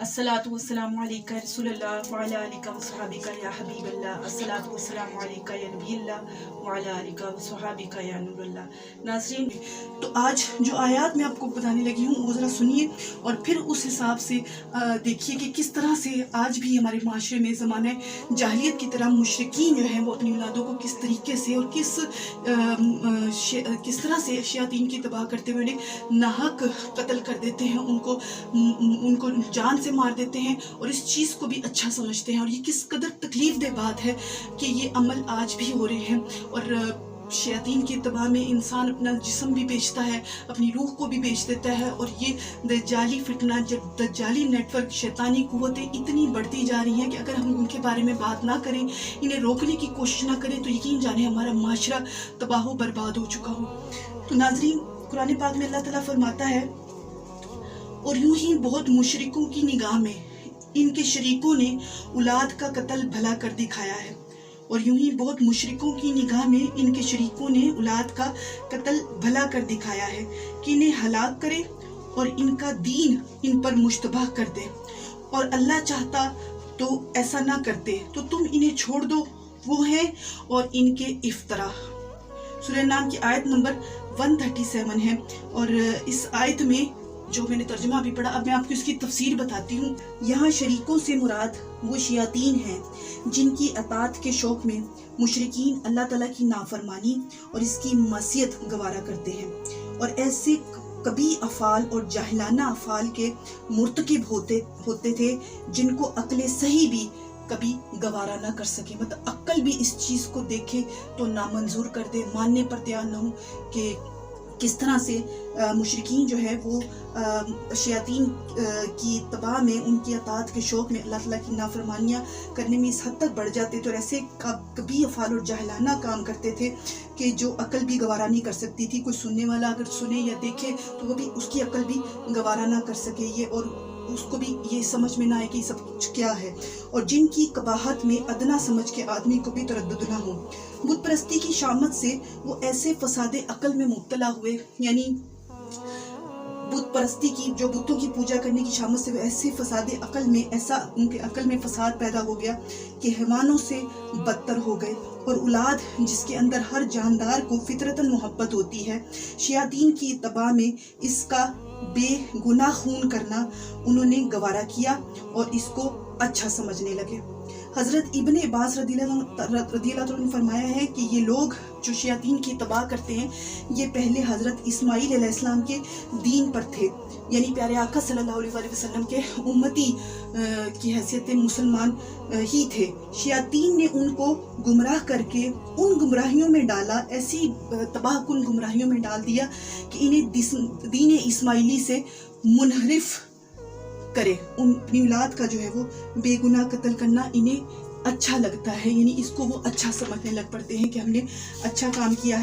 अस्सलातु वस्सलामु अलैका रसूलल्लाह व अला आलिका व सहाबिका या हबीबल्लाह। अस्सलातु वस्सलामु अलैका या नबील्लाह व अला आलिका व सहाबिका या नूरल्लाह। नाज़रीन, तो आज जो आयत मैं आपको बताने लगी हूँ वो ज़रा सुनिए और फिर उस हिसाब से देखिए कि किस तरह से आज भी हमारे माशरे में ज़माने जाहिलियत की तरह मुशरिकीन जो हैं वो अपनी औलादों को किस तरीके से और किस तरह से शयातीन की तबाह करते हुए नाहक कत्ल कर देते हैं, उनको जान से मार देते हैं और इस चीज़ को भी अच्छा समझते हैं। और ये किस कदर तकलीफ दे बात है कि ये अमल आज भी हो रहे हैं। और शयातीन की तबाह में इंसान अपना जिस्म भी बेचता है, अपनी रूह को भी बेच देता है। और ये दज्जाली फितना, जब दज्जाली नेटवर्क, शैतानी कुव्वतें इतनी बढ़ती जा रही हैं कि अगर हम उनके बारे में बात ना करें, इन्हें रोकने की कोशिश ना करें, तो यकीन जाने हमारा माशरा तबाह व बर्बाद हो चुका हो। तो नाज़रीन, कुरान पाक में अल्लाह ताला फरमाता है, और यूं ही बहुत मुशरिकों की निगाह में इनके शरीकों ने औलाद का कत्ल भला कर दिखाया है। और यूं ही बहुत मुशरिकों की निगाह में इनके शरीकों ने औलाद का कत्ल भला कर दिखाया है कि इन्हें हलाक करे और इनका दीन इन पर मुश्तबह कर दे। और अल्लाह चाहता तो ऐसा ना करते, तो तुम इन्हें छोड़ दो, वो हैं और इनके इफ्तरा। सूरह नाम की आयत नंबर 137 है। और इस आयत में जो मैंने तर्जुमा भी पढ़ा, अब मैं आपको इसकी तफसीर बताती हूँ। यहाँ शरीकों से मुराद वो शयातीन हैं जिनकी अतात के शौक में मुशरिकीन अल्लाह ताला की नाफरमानी और इसकी मासियत गवारा करते हैं और ऐसे कभी अफ़ाल और जाहिलाना अफ़ाल के मुर्तकिब होते थे जिनको अक्ल सही भी कभी गवारा ना कर सके। मतलब अक्ल भी इस चीज़ को देखे तो नामंजूर कर दे, मानने पर तैयार न हो कि किस तरह से मुशरिकीन जो है वो शयातीन की तबाह में, उनकी अतात के शौक में अल्लाह ताला की नाफरमानियाँ करने में इस हद तक बढ़ जाते थे और ऐसे कभी अफ़ाल और जाहिलाना काम करते थे कि जो अक्ल भी गवारा नहीं कर सकती थी। कोई सुनने वाला अगर सुने या देखे तो वो भी उसकी अक्ल भी गवारा ना कर सके ये, और उसको भी ये समझ में ना आए कि सब कुछ क्या है। और जिनकी कबाहत में अदना समझ के आदमी को भी तरद्दुद ना हो। बुत परस्ती की शामत से वो ऐसे फसादे अक्ल में मुब्तला हुए, यानी बुत परस्ती की, जो बुतों की पूजा करने की शामत से वो ऐसे फसादे अक्ल में, ऐसा उनके अक्ल में फसाद पैदा हो गया कि हैवानों से बदतर हो गए। और औलाद जिसके अंदर हर जानदार को फितरतन मोहब्बत होती है, शयातीन की तबाह में इसका बेगुनाह खून करना उन्होंने गवारा किया और इसको अच्छा समझने लगे। हज़रत इब्न अब्बास रज़ियल्लाहु अन्हु ने फरमाया है कि ये लोग जो शयातीन की तबाह करते हैं, ये पहले हज़रत इस्माईल अलैहिस्सलाम के दीन पर थे, यानी प्यारे आका सल्लल्लाहु अलैहि वसल्लम के उम्मती की हैसियत मुसलमान ही थे। शयातीन ने उनको गुमराह करके उन गुमराहियों में डाला, ऐसी तबाहकुन गुमराहियों में डाल दिया कि इन्हें दीन इस्माइली से मुनहरिफ करे। अपनी औलाद का जो है वो बेगुनाह कत्ल करना इन्हें अच्छा लगता है, यानी इसको वो अच्छा समझने लग पड़ते हैं कि हमने अच्छा काम किया है।